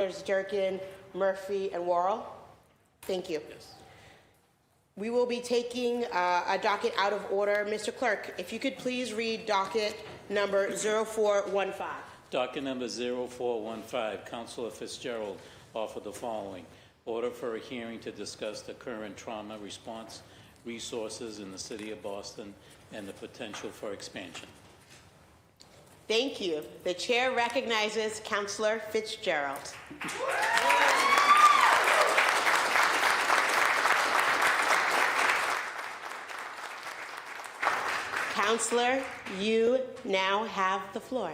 Durkin, Murphy, and Worrell. Thank you. Yes. We will be taking a docket out of order. Mr. Clerk, if you could please read docket number 0415. Docket number 0415, Councilor FitzGerald offered the following. Order for a hearing to discuss the current trauma response resources in the city of Boston and the potential for expansion. Thank you. The chair recognizes Councilor FitzGerald. Councilor, you now have the floor.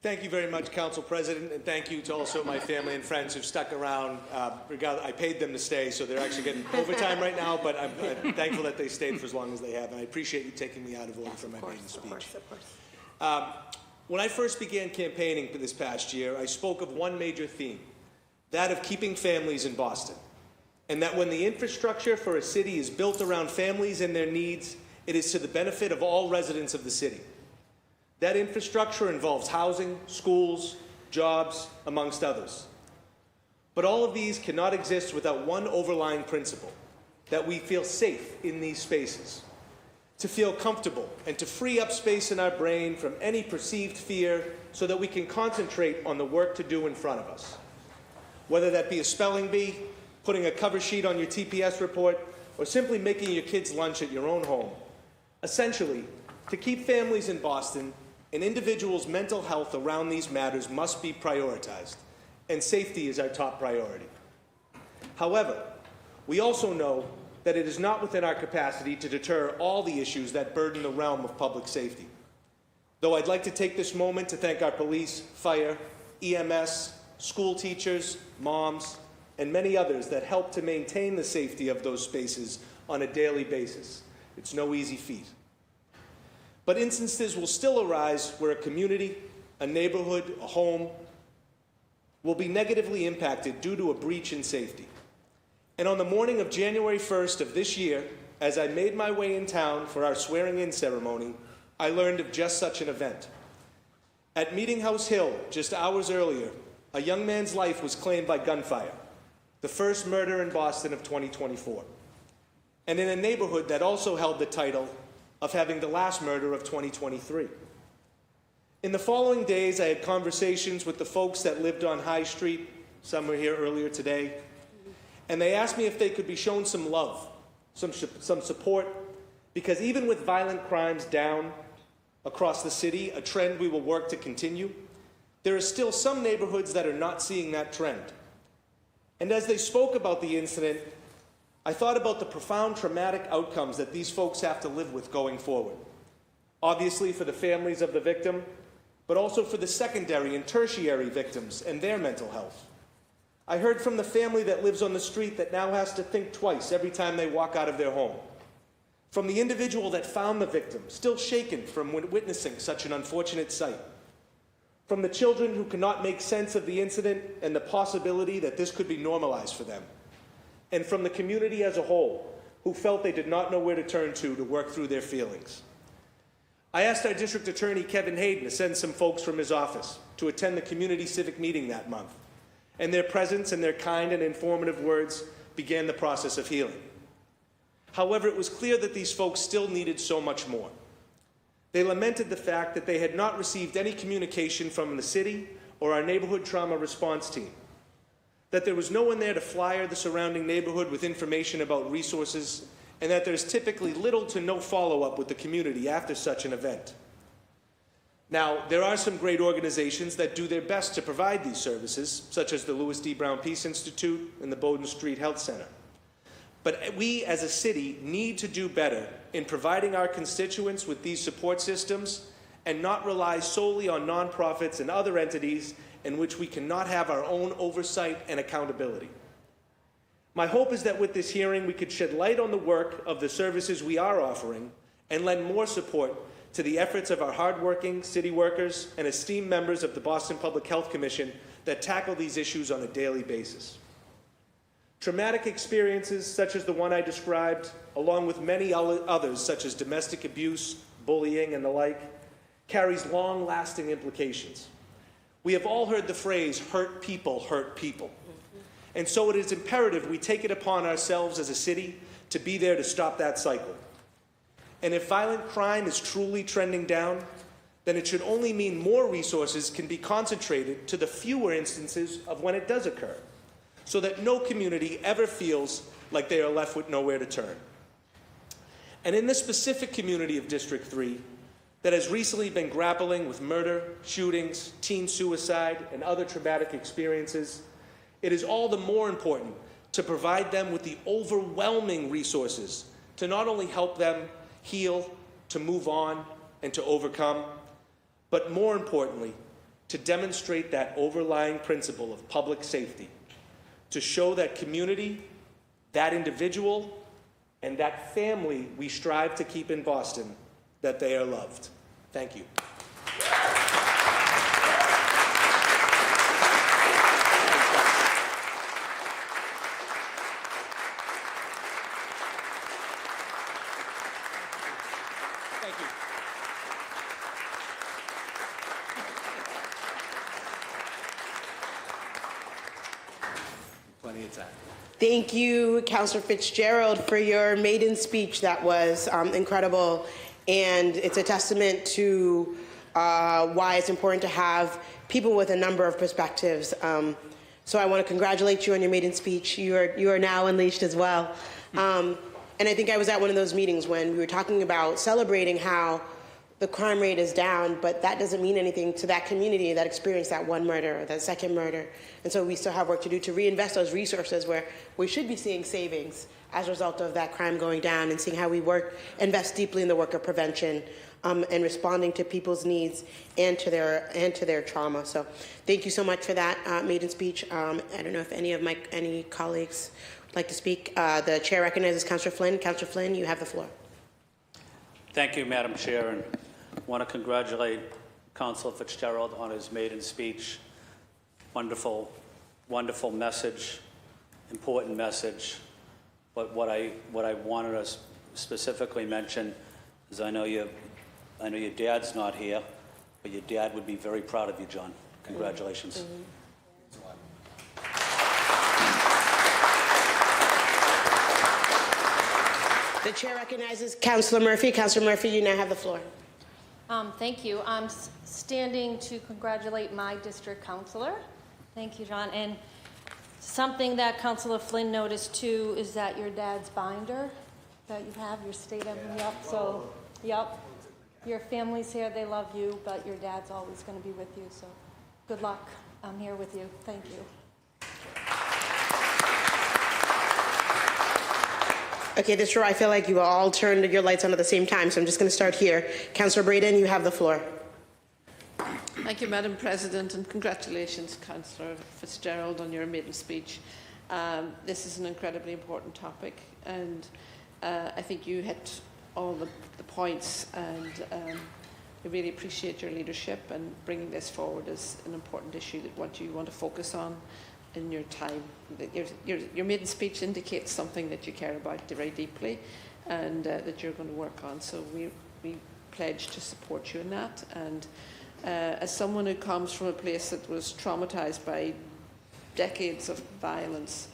Thank you very much, Council President, and thank you to also my family and friends who've stuck around. I paid them to stay, so they're actually getting overtime right now, but I'm thankful that they stayed for as long as they have, and I appreciate you taking me out of order for my maiden speech. Of course. When I first began campaigning for this past year, I spoke of one major theme, that of keeping families in Boston, and that when the infrastructure for a city is built around families and their needs, it is to the benefit of all residents of the city. That infrastructure involves housing, schools, jobs, amongst others. But all of these cannot exist without one overlying principle, that we feel safe in these spaces, to feel comfortable and to free up space in our brain from any perceived fear so that we can concentrate on the work to do in front of us. Whether that be a spelling bee, putting a cover sheet on your TPS report, or simply making your kids' lunch at your own home. Essentially, to keep families in Boston, an individual's mental health around these matters must be prioritized, and safety is our top priority. However, we also know that it is not within our capacity to deter all the issues that burden the realm of public safety. Though I'd like to take this moment to thank our police, fire, EMS, school teachers, moms, and many others that help to maintain the safety of those spaces on a daily basis. It's no easy feat. But instances will still arise where a community, a neighborhood, a home will be negatively impacted due to a breach in safety. And on the morning of January 1st of this year, as I made my way in town for our swearing-in ceremony, I learned of just such an event. At Meeting House Hill, just hours earlier, a young man's life was claimed by gunfire, the first murder in Boston of 2024, and in a neighborhood that also held the title of having the last murder of 2023. In the following days, I had conversations with the folks that lived on High Street, some were here earlier today, and they asked me if they could be shown some love, some support, because even with violent crimes down across the city, a trend we will work to continue, there are still some neighborhoods that are not seeing that trend. And as they spoke about the incident, I thought about the profound traumatic outcomes that these folks have to live with going forward. Obviously for the families of the victim, but also for the secondary and tertiary victims and their mental health. I heard from the family that lives on the street that now has to think twice every time they walk out of their home. From the individual that found the victim, still shaken from witnessing such an unfortunate sight. From the children who cannot make sense of the incident and the possibility that this could be normalized for them. And from the community as a whole, who felt they did not know where to turn to work through their feelings. I asked our district attorney, Kevin Hayden, to send some folks from his office to attend the community civic meeting that month, and their presence and their kind and informative words began the process of healing. However, it was clear that these folks still needed so much more. They lamented the fact that they had not received any communication from the city or our neighborhood trauma response team, that there was no one there to flyer the surrounding neighborhood with information about resources, and that there's typically little to no follow-up with the community after such an event. Now, there are some great organizations that do their best to provide these services, such as the Louis D. Brown Peace Institute and the Bowdoin Street Health Center. But we, as a city, need to do better in providing our constituents with these support systems and not rely solely on nonprofits and other entities in which we cannot have our own oversight and accountability. My hope is that with this hearing, we could shed light on the work of the services we are offering and lend more support to the efforts of our hardworking city workers and esteemed members of the Boston Public Health Commission that tackle these issues on a daily basis. Traumatic experiences such as the one I described, along with many others such as domestic abuse, bullying, and the like, carries long-lasting implications. We have all heard the phrase, hurt people hurt people. And so it is imperative we take it upon ourselves as a city to be there to stop that cycle. And if violent crime is truly trending down, then it should only mean more resources can be concentrated to the fewer instances of when it does occur, so that no community ever feels like they are left with nowhere to turn. And in the specific community of District 3 that has recently been grappling with murder, shootings, teen suicide, and other traumatic experiences, it is all the more important to provide them with the overwhelming resources to not only help them heal, to move on, and to overcome, but more importantly, to demonstrate that overlying principle of public safety, to show that community, that individual, and that family we strive to keep in Boston, that they are loved. Thank you. Thank you. Plenty of time. Thank you, Councilor FitzGerald, for your maiden speech. That was incredible, and it's a testament to why it's important to have people with a number of perspectives. So I want to congratulate you on your maiden speech. You are now unleashed as well. And I think I was at one of those meetings when we were talking about celebrating how the crime rate is down, but that doesn't mean anything to that community that experienced that one murder or that second murder. And so we still have work to do to reinvest those resources where we should be seeing savings as a result of that crime going down, and seeing how we invest deeply in the work of prevention and responding to people's needs and to their trauma. So thank you so much for that maiden speech. I don't know if any colleagues would like to speak. The chair recognizes Councilor Flynn. Councilor Flynn, you have the floor. Thank you, Madam Chair, and I want to congratulate Councilor FitzGerald on his maiden speech. Wonderful, wonderful message, important message. But what I wanted to specifically mention is I know your dad's not here, but your dad would be very proud of you, John. Congratulations. Mm-hmm. The chair recognizes Councilor Murphy. Councilor Murphy, you now have the floor. Thank you. I'm standing to congratulate my district councilor. Thank you, John. And something that Councilor Flynn noticed too is that your dad's binder that you have, your state of, yep. So, yep. Your family's here, they love you, but your dad's always going to be with you. So, good luck. I'm here with you. Thank you. Okay, this row, I feel like you all turned your lights on at the same time, so I'm just going to start here. Councillor Maiden, you have the floor. Thank you, Madam President, and congratulations, Councillor FitzGerald, on your maiden speech. This is an incredibly important topic, and I think you hit all the points, and we really appreciate your leadership and bringing this forward as an important issue that you want to focus on in your time. Your maiden speech indicates something that you care about very deeply and that you're going to work on. So we pledge to support you in that. And as someone who comes from a place that was traumatized by decades of violence,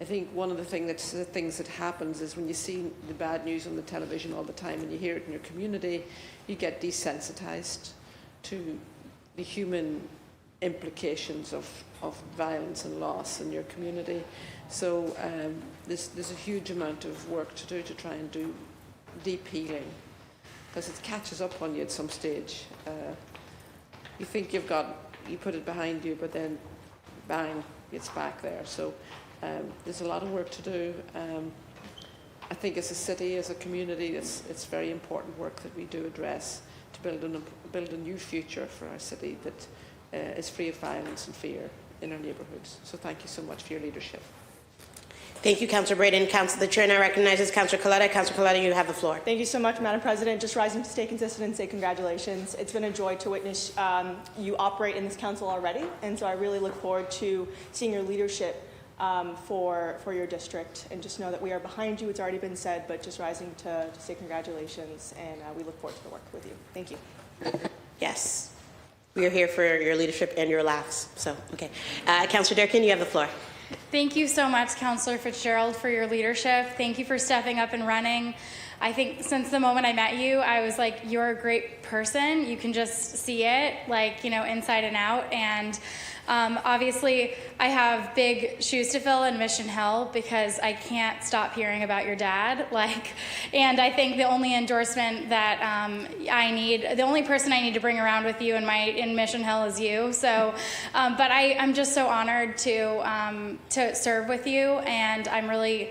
I think one of the things that happens is when you see the bad news on the television all the time and you hear it in your community, you get desensitized to the human implications of violence and loss in your community. So there's a huge amount of work to do to try and do deep healing, because it catches up on you at some stage. You think you put it behind you, but then bang, it's back there. So there's a lot of work to do. I think as a city, as a community, it's very important work that we do address to build a new future for our city that is free of violence and fear in our neighbourhoods. So thank you so much for your leadership. Thank you, Councillor Maiden. The chair now recognizes Councillor Coletta. Councillor Coletta, you have the floor. Thank you so much, Madam President. Just rising to stay consistent and say congratulations. It's been a joy to witness you operate in this council already, and so I really look forward to seeing your leadership for your district, and just know that we are behind you. It's already been said, but just rising to say congratulations, and we look forward to the work with you. Thank you. Yes. We are here for your leadership and your laughs. So, okay. Councilor Durkin, you have the floor. Thank you so much, Councilor FitzGerald, for your leadership. Thank you for stepping up and running. I think since the moment I met you, I was like, you're a great person. You can just see it, like, inside and out. And obviously, I have big shoes to fill in Mission Hill because I can't stop hearing about your dad. And I think the only endorsement that the only person I need to bring around with you in Mission Hill is you. So, but I'm just so honored to serve with you, and I'm really.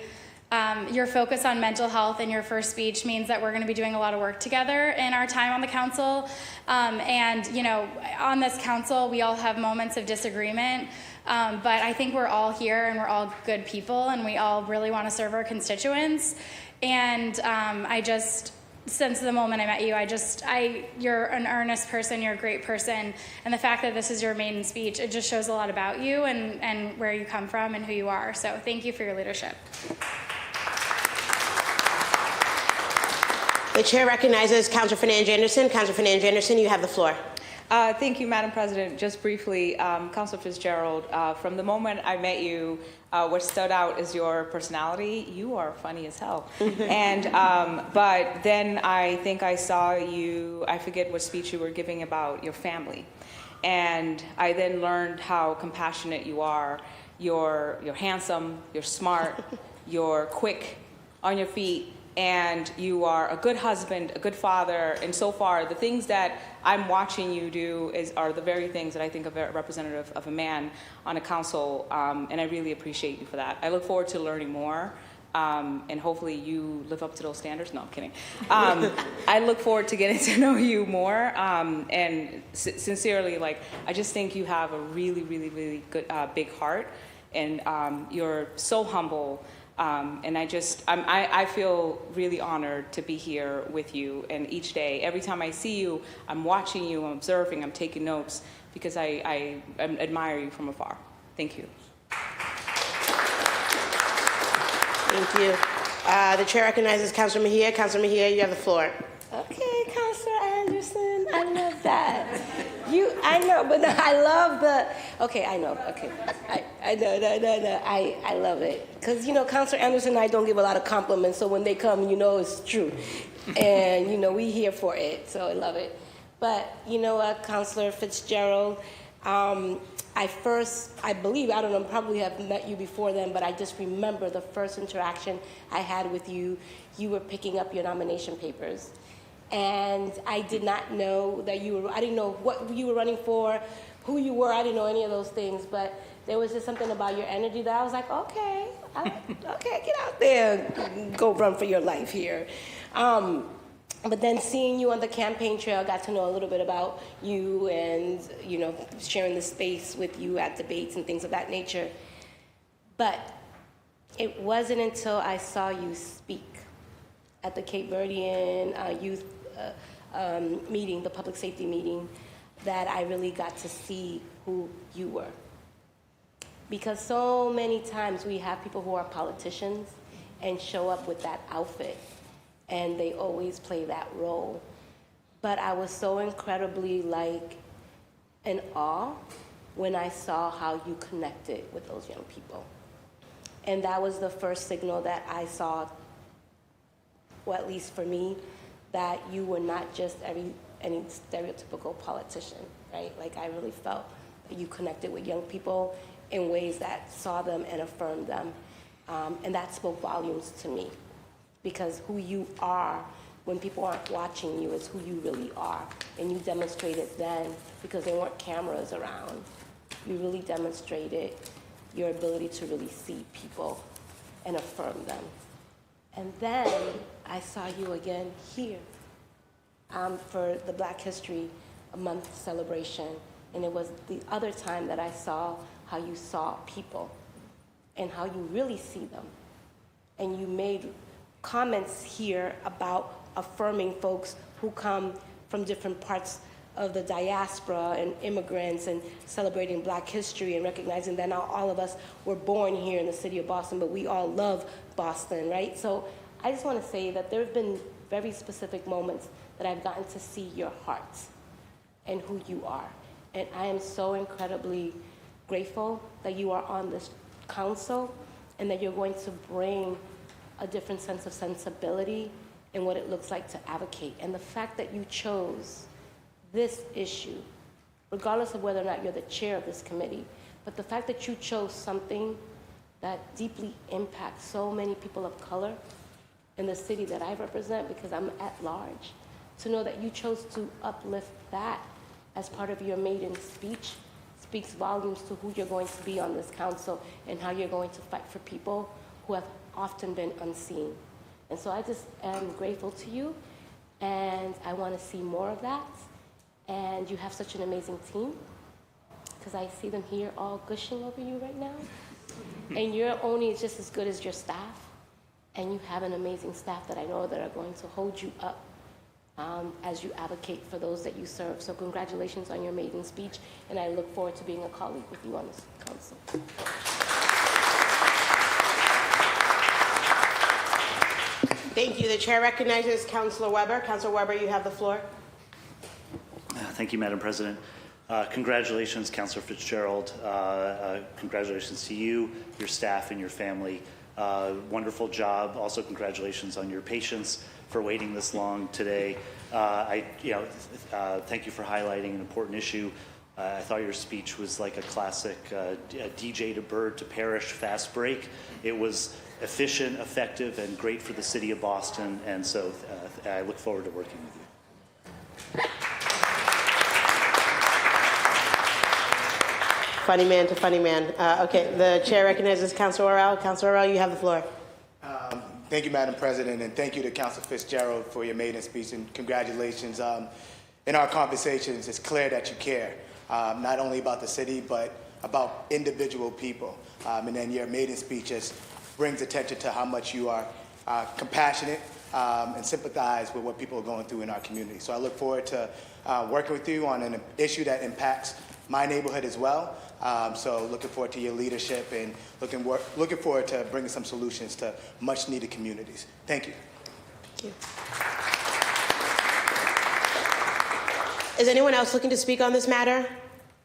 Your focus on mental health in your first speech means that we're going to be doing a lot of work together in our time on the council. And on this council, we all have moments of disagreement, but I think we're all here and we're all good people and we all really want to serve our constituents. And since the moment I met you, you're an earnest person, you're a great person, and the fact that this is your maiden speech, it just shows a lot about you and where you come from and who you are. So thank you for your leadership. The chair recognizes Councilor Fernandez Anderson. Councilor Fernandez Anderson, you have the floor. Thank you, Madam President. Just briefly, Councilor FitzGerald, from the moment I met you, what stood out is your personality. You are funny as hell. And but then I think I saw you, I forget what speech you were giving about your family. And I then learned how compassionate you are. You're handsome, you're smart, you're quick on your feet, and you are a good husband, a good father, and so far the things that I'm watching you do are the very things that I think are representative of a man on a council, and I really appreciate you for that. I look forward to learning more, and hopefully you live up to those standards. No, I'm kidding. I look forward to getting to know you more, and sincerely, I just think you have a really, really, really good, big heart, and you're so humble. And I feel really honored to be here with you. And each day, every time I see you, I'm watching you, I'm observing, I'm taking notes because I admire you from afar. Thank you. Thank you. The chair recognizes Councilor Mejia. Councilor Mejia, you have the floor. Okay, Councilor Anderson, I love that. I know, but I love okay, I know, okay. I know, I love it. Because, Councilor Anderson and I don't give a lot of compliments, so when they come, it's true. And, we here for it, so I love it. But, Councilor FitzGerald, I believe, I don't know, probably have met you before then, but I just remember the first interaction I had with you. You were picking up your nomination papers. And I did not know that I didn't know what you were running for, who you were, I didn't know any of those things, but there was just something about your energy that I was like, okay, get out there and go run for your life here. But then seeing you on the campaign trail, I got to know a little bit about you and, sharing the space with you at debates and things of that nature. But it wasn't until I saw you speak at the Cape Verdean youth meeting, the public safety meeting, that I really got to see who you were. Because so many times we have people who are politicians and show up with that outfit, and they always play that role. But I was so incredibly in awe when I saw how you connected with those young people. And that was the first signal that I saw, well, at least for me, that you were not just any stereotypical politician, right? I really felt that you connected with young people in ways that saw them and affirmed them. And that spoke volumes to me, because who you are when people aren't watching you is who you really are. And you demonstrated then, because there weren't cameras around, you really demonstrated your ability to really see people and affirm them. And then I saw you again here for the Black History Month celebration. And it was the other time that I saw how you saw people and how you really see them. And you made comments here about affirming folks who come from different parts of the diaspora and immigrants, and celebrating Black history and recognizing that not all of us were born here in the city of Boston, but we all love Boston, right? So I just want to say that there have been very specific moments that I've gotten to see your heart and who you are. And I am so incredibly grateful that you are on this council and that you're going to bring a different sense of sensibility in what it looks like to advocate. And the fact that you chose this issue, regardless of whether or not you're the chair of this committee, but the fact that you chose something that deeply impacts so many people of color in the city that I represent, because I'm at large, to know that you chose to uplift that as part of your maiden speech speaks volumes to who you're going to be on this council and how you're going to fight for people who have often been unseen. And so I just am grateful to you, and I want to see more of that. And you have such an amazing team, because I see them here all gushing over you right now. And your only is just as good as your staff. And you have an amazing staff that I know that are going to hold you up as you advocate for those that you serve. So congratulations on your maiden speech, and I look forward to being a colleague with you on this council. Thank you. The chair recognizes Councilor Weber. Councilor Weber, you have the floor. Thank you, Madam President. Congratulations, Councilor FitzGerald. Congratulations to you, your staff, and your family. Wonderful job. Also, congratulations on your patience for waiting this long today. Thank you for highlighting an important issue. I thought your speech was like a classic DJ to bird to parish fast break. It was efficient, effective, and great for the city of Boston. And so I look forward to working with you. Funny man to funny man. Okay, the chair recognizes Councilor Orell. Councilor Orell, you have the floor. Thank you, Madam President, and thank you to Councilor FitzGerald for your maiden speech, and congratulations. In our conversations, it's clear that you care, not only about the city, but about individual people. And then your maiden speech just brings attention to how much you are compassionate and sympathize with what people are going through in our community. So I look forward to working with you on an issue that impacts my neighborhood as well. So looking forward to your leadership and looking forward to bringing some solutions to much needed communities. Thank you. Thank you. Is anyone else looking to speak on this matter?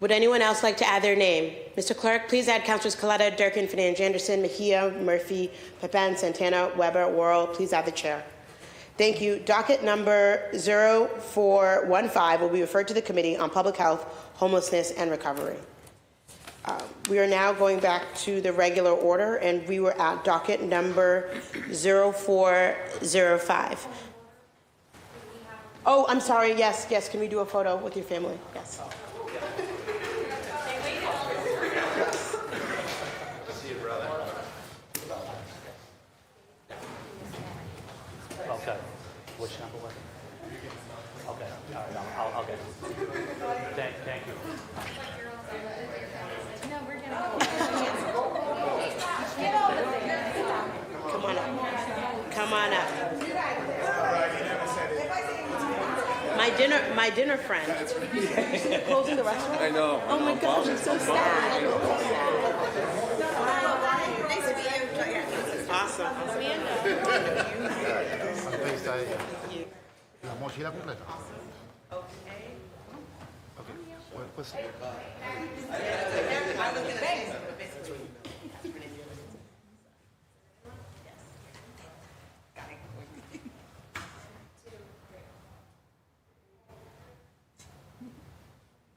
Would anyone else like to add their name? Mr. Clerk, please add Councilors Coletta, Durkin, Fernandez Anderson, Mejia, Murphy, Pepin, Santana, Weber, Worrell. Please add the chair. Thank you. Docket number 0415 will be referred to the Committee on Public Health, Homelessness, and Recovery. We are now going back to the regular order, and we were at docket number 0405. Oh, I'm sorry. Yes. Can we do a photo with your family? Yes. See you, brother. Okay. Which number was it? Okay. All right. I'll get it. Thank you. No, we're gonna Come on up. Come on up. My dinner friend. Closing the restaurant? I know. Oh my gosh, I'm so sad. Nice to meet you. Awesome. La mochila completa. Okay. Okay. Pues.